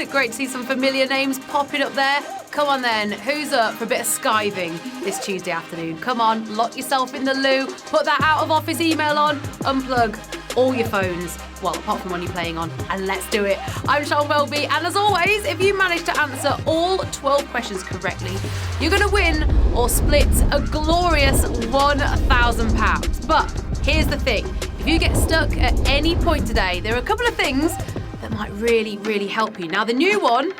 in. Great to see some familiar names popping up there. Come on then, who's up for a bit of skiving this Tuesday afternoon? Come on, lock yourself in the loo, put that out of office email on, unplug all your phones, well, apart from one you're playing on, and let's do it. I'm Sian Welby, and as always, if you manage to answer all 12 questions correctly, you're going to win or split a glorious £1,000. But here's the thing, if you get stuck at any point today, there are a couple of things that might really help you. Now, the new one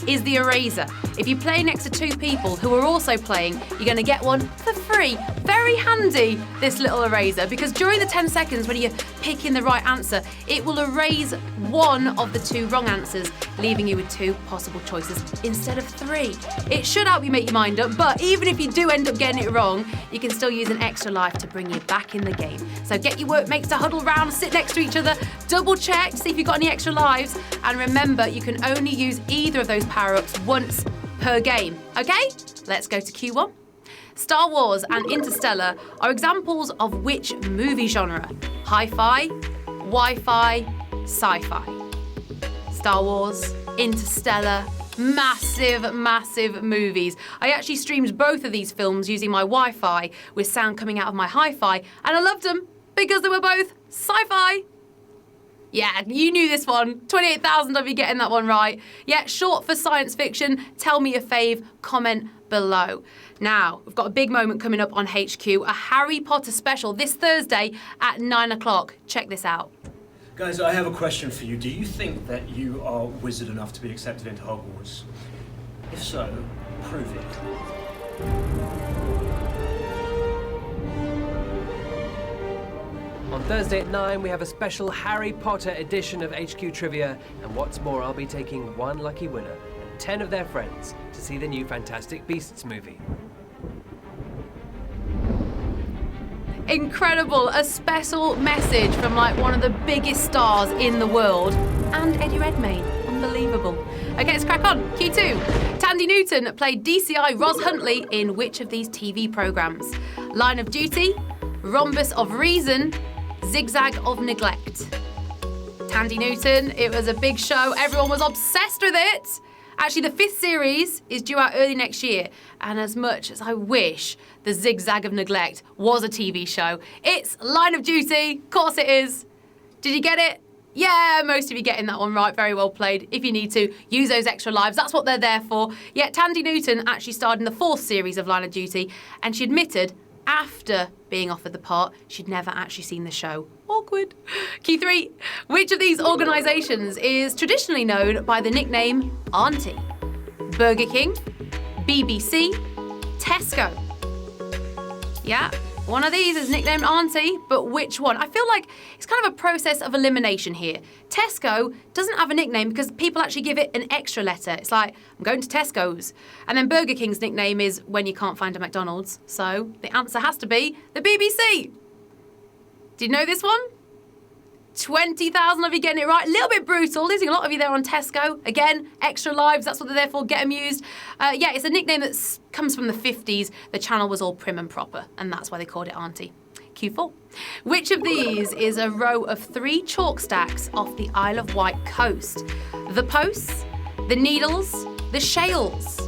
is the eraser. If you play next to two people who are also playing, you're going to get one for free. Very handy, this little eraser, because during the 10 seconds when you're picking the right answer, it will erase one of the two wrong answers, leaving you with two possible choices instead of three. It should help you make your mind up, but even if you do end up getting it wrong, you can still use an extra life to bring you back in the game. So get your workmates to huddle round, sit next to each other, double check, see if you've got any extra lives, and remember, you can only use either of those power-ups once per game. Okay, let's go to Q1. Star Wars and Interstellar are examples of which movie genre? Hi-fi, Wi-Fi, sci-fi. Star Wars, Interstellar, massive movies. I actually streamed both of these films using my Wi-Fi with sound coming out of my hi-fi, and I loved them because they were both sci-fi. Yeah, you knew this one. 28,000 of you getting that one right. Yeah, short for science fiction. Tell me your fave, comment below. Now, we've got a big moment coming up on HQ, a Harry Potter special this Thursday at 9 o'clock. Check this out. Guys, I have a question for you. Do you think that you are wizard enough to be accepted into Hogwarts? If so, prove it. On Thursday at 9, we have a special Harry Potter edition of HQ Trivia, and what's more, I'll be taking one lucky winner and 10 of their friends to see the new Fantastic Beasts movie. Incredible, a special message from like one of the biggest stars in the world, and Eddie Redmayne, unbelievable. Okay, let's crack on. Q2. Tandy Newton played DCI Ros Huntley in which of these TV programmes? Line of Duty, Rhombus of Reason, Zigzag of Neglect. Tandy Newton, it was a big show. Everyone was obsessed with it. Actually, the 5th series is due out early next year. And as much as I wish the Zigzag of Neglect was a TV show, it's Line of Duty. Of course it is. Did you get it? Yeah, most of you getting that one right. Very well played. If you need to, use those extra lives. That's what they're there for. Yeah, Tandy Newton actually starred in the 4th series of Line of Duty, and she admitted after being offered the part, she'd never actually seen the show. Awkward. Q3. Which of these organisations is traditionally known by the nickname Auntie? Burger King, BBC, Tesco. Yeah, one of these is nicknamed Auntie, but which one? I feel like it's kind of a process of elimination here. Tesco doesn't have a nickname because people actually give it an extra letter. It's like, I'm going to Tesco's. And then Burger King's nickname is when you can't find a McDonald's. So the answer has to be the BBC. Did you know this one? 20,000 of you getting it right. A little bit brutal. Losing a lot of you there on Tesco. Again, extra lives. That's what they're there for. Get amused. Yeah, it's a nickname that comes from the 50s. The channel was all prim and proper, and that's why they called it Auntie. Q4. Which of these is a row of 3 chalk stacks off the Isle of Wight coast? The Posts, the Needles, the Shales.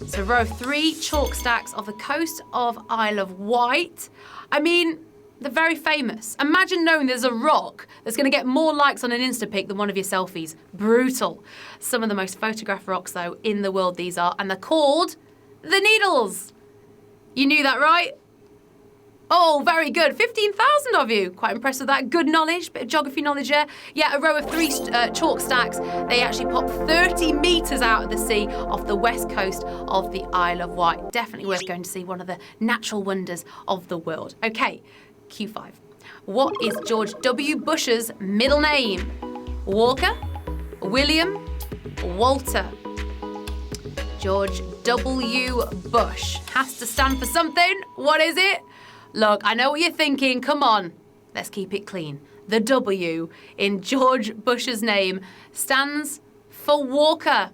It's a row of 3 chalk stacks off the coast of Isle of Wight. I mean, they're very famous. Imagine knowing there's a rock that's going to get more likes on an Insta pic than one of your selfies. Brutal. Some of the most photographed rocks, though, in the world these are, and they're called the Needles. You knew that, right? Oh, very good. 15,000 of you. Quite impressed with that. Good knowledge, bit of geography knowledge there. Yeah, a row of 3 chalk stacks. They actually pop 30 metres out of the sea off the west coast of the Isle of Wight. Definitely worth going to see, one of the natural wonders of the world. Okay, Q5. What is George W. Bush's middle name? Walker, William, Walter. George W. Bush has to stand for something. What is it? Look, I know what you're thinking. Come on, let's keep it clean. The W in George Bush's name stands for Walker.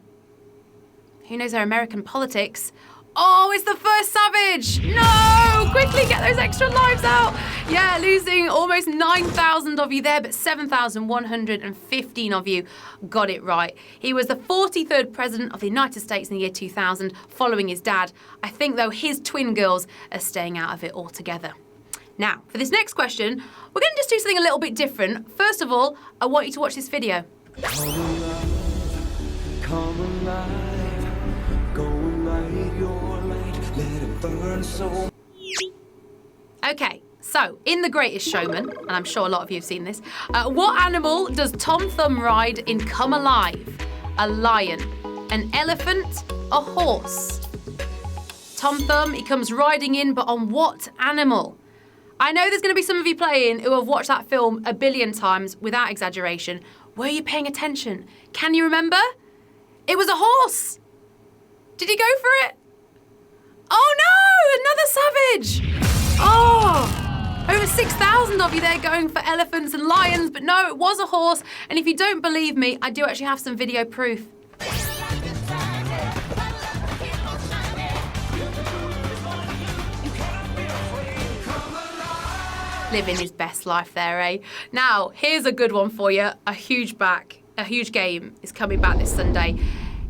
Who knows their American politics? Oh, it's the first Savage. No, quickly get those extra lives out. Yeah, losing almost 9,000 of you there, but 7,115 of you got it right. He was the 43rd president of the United States in the year 2000, following his dad. I think, though, his twin girls are staying out of it altogether. Now, for this next question, we're going to just do something a little bit different. First of all, I want you to watch this video. Come alive, go and light your light, let it burn so. Okay, so in The Greatest Showman, and I'm sure a lot of you have seen this, what animal does Tom Thumb ride in Come Alive? A lion, an elephant, a horse? Tom Thumb, he comes riding in, but on what animal? I know there's going to be some of you playing who have watched that film a billion times, without exaggeration. Were you paying attention? Can you remember? It was a horse. Did he go for it? Oh no, another Savage. Oh, over 6,000 of you there going for elephants and lions, but no, it was a horse. And if you don't believe me, I do actually have some video proof. Living his best life there, eh? Now, here's a good one for you. A huge game is coming back this Sunday.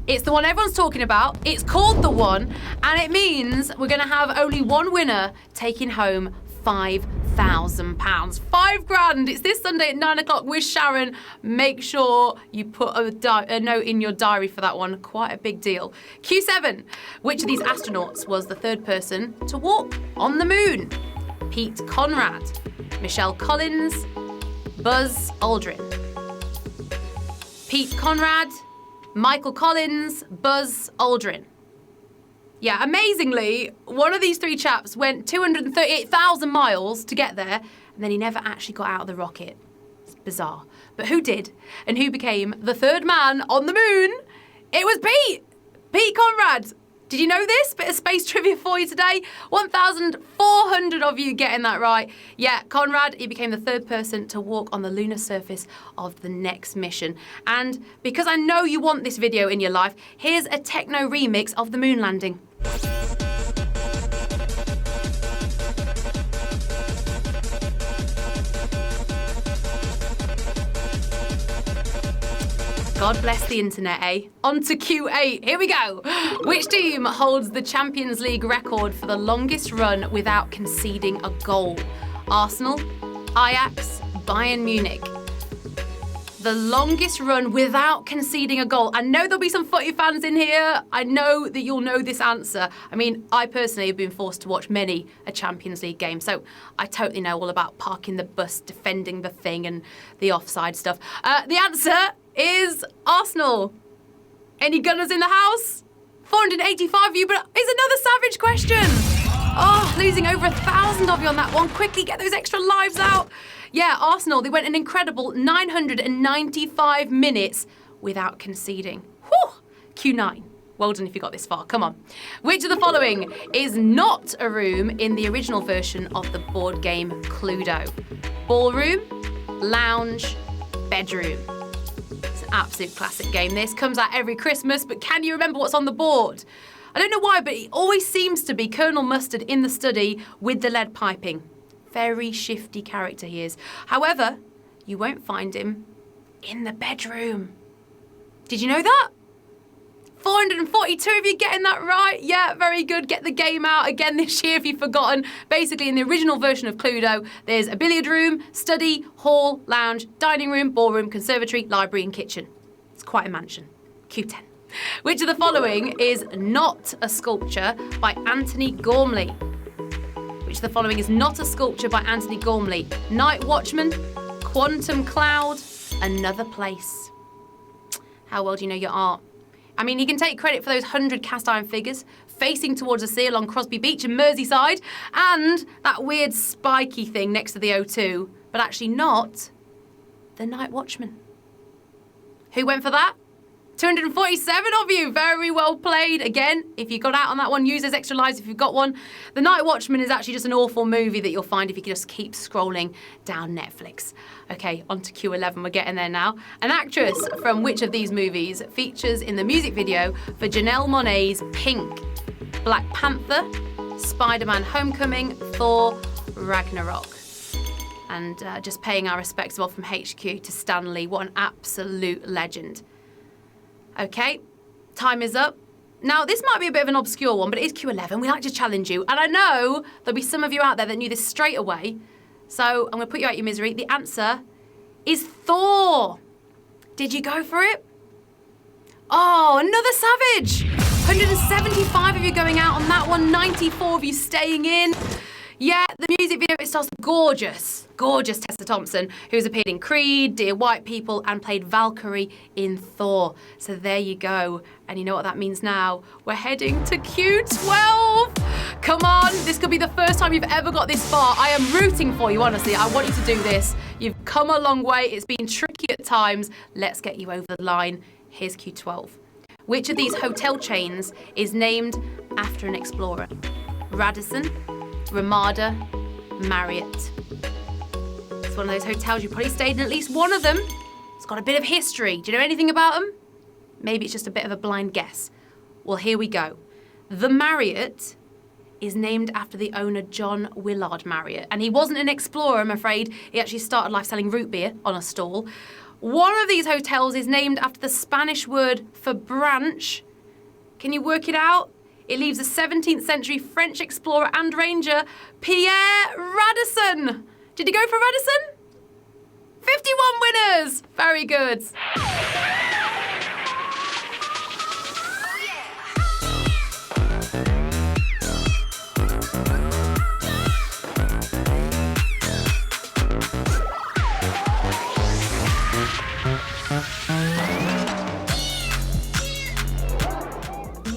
It's the one everyone's talking about. It's called The One, and it means we're going to have only one winner taking home £5,000. £5,000. It's this Sunday at 9 o'clock with Sharon. Make sure you put a note in your diary for that one. Quite a big deal. Q7. Which of these astronauts was the third person to walk on the moon? Pete Conrad, Michelle Collins, Buzz Aldrin. Pete Conrad, Michael Collins, Buzz Aldrin. Yeah, amazingly, one of these three chaps went 238,000 miles to get there, and then he never actually got out of the rocket. It's bizarre. But who did? And who became the third man on the moon? It was Pete Conrad. Did you know this? Bit of space trivia for you today. 1,400 of you getting that right. Yeah, Conrad, he became the third person to walk on the lunar surface of the next mission. And because I know you want this video in your life, here's a techno remix of the moon landing. God bless the internet, eh? On to Q8. Here we go. Which team holds the Champions League record for the longest run without conceding a goal? Arsenal, Ajax, Bayern Munich. The longest run without conceding a goal. I know there'll be some footy fans in here. I know that you'll know this answer. I mean, I personally have been forced to watch many a Champions League game, so I totally know all about parking the bus, defending the thing, and the offside stuff. The answer is Arsenal. Any gunners in the house? 485 of you, but it's another Savage question. Oh, losing over 1,000 of you on that one. Quickly get those extra lives out. Yeah, Arsenal, they went an incredible 995 minutes without conceding. Whew. Q9. Well done if you got this far. Come on. Which of the following is not a room in the original version of the board game Cluedo? Ballroom, lounge, bedroom. It's an absolute classic game. This comes out every Christmas, but can you remember what's on the board? I don't know why, but it always seems to be Colonel Mustard in the study with the lead piping. Very shifty character he is. However, you won't find him in the bedroom. Did you know that? 442 of you getting that right. Yeah, very good. Get the game out again this year if you've forgotten. Basically, in the original version of Cluedo, there's a billiard room, study, hall, lounge, dining room, ballroom, conservatory, library and kitchen. It's quite a mansion. Q10. Which of the following is not a sculpture by Anthony Gormley? Which of the following is not a sculpture by Anthony Gormley? Night Watchman, Quantum Cloud, Another Place. How well do you know your art? I mean, he can take credit for those 100 cast iron figures facing towards the sea along Crosby Beach in Merseyside and that weird spiky thing next to the O2, but actually not the Night Watchman. Who went for that? 247 of you. Very well played. Again, if you got out on that one, use those extra lives if you've got one. The Night Watchman is actually just an awful movie that you'll find if you can just keep scrolling down Netflix. Okay, on to Q11. We're getting there now. An actress from which of these movies features in the music video for Janelle Monáe's Pink? Black Panther, Spider-Man Homecoming, Thor, Ragnarok. And just paying our respects all from HQ to Stan Lee. What an absolute legend. Okay, time is up. Now, this might be a bit of an obscure one, but it is Q11. We like to challenge you. And I know there'll be some of you out there that knew this straight away. So I'm going to put you out your misery. The answer is Thor. Did you go for it? Oh, another savage. 175 of you going out on that one. 94 of you staying in. Yeah, the music video, it stars gorgeous Tessa Thompson, who's appeared in Creed, Dear White People, and played Valkyrie in Thor. So there you go. And you know what that means now? We're heading to Q12. Come on, this could be the first time you've ever got this far. I am rooting for you, honestly. I want you to do this. You've come a long way. It's been tricky at times. Let's get you over the line. Here's Q12. Which of these hotel chains is named after an explorer? Radisson, Ramada, Marriott. It's one of those hotels you've probably stayed in at least one of them. It's got a bit of history. Do you know anything about them? Maybe it's just a bit of a blind guess. Well, here we go. The Marriott is named after the owner John Willard Marriott. And he wasn't an explorer, I'm afraid. He actually started life selling root beer on a stall. One of these hotels is named after the Spanish word for branch. Can you work it out? It leaves a 17th century French explorer and ranger, Pierre Radisson. Did you go for Radisson? 51 winners. Very good.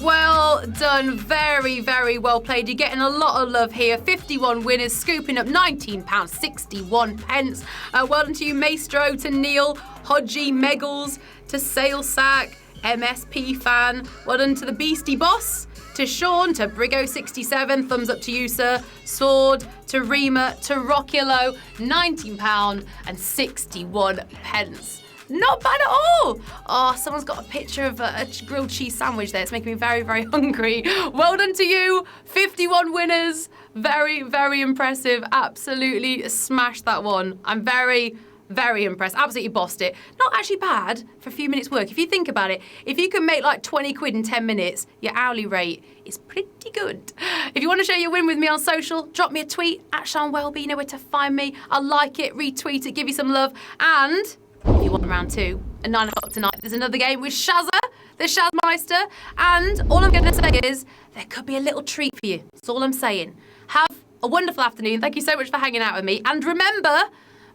Well done, very, very well played. You're getting a lot of love here. 51 winners, scooping up £19.61. Well done to you, Maestro, to Neil, Hodgie, Meggles, to Salesack, MSP Fan. Well done to the Beastie Boss, to Sean, to Brigo67. Thumbs up to you, sir. Sword, to Rima, to Rockulo. £19.61. Not bad at all. Oh, someone's got a picture of a grilled cheese sandwich there. It's making me very, very hungry. Well done to you. 51 winners. Very, very impressive. Absolutely smashed that one. I'm very, very impressed. Absolutely bossed it. Not actually bad for a few minutes work. If you think about it, if you can make like 20 quid in 10 minutes, your hourly rate is pretty good. If you want to share your win with me on social, drop me a tweet at Sian Welby. You know where to find me. I'll like it, retweet it, give you some love. And if you want round 2 at 9 o'clock tonight, there's another game with Shazza, the Shazmeister. And all I'm going to say is there could be a little treat for you. That's all I'm saying. Have a wonderful afternoon. Thank you so much for hanging out with me. And remember,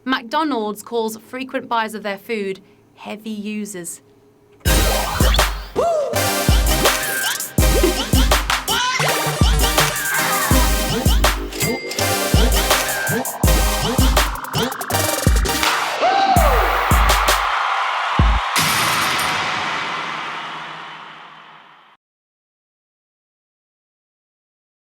McDonald's calls frequent buyers of their food heavy users.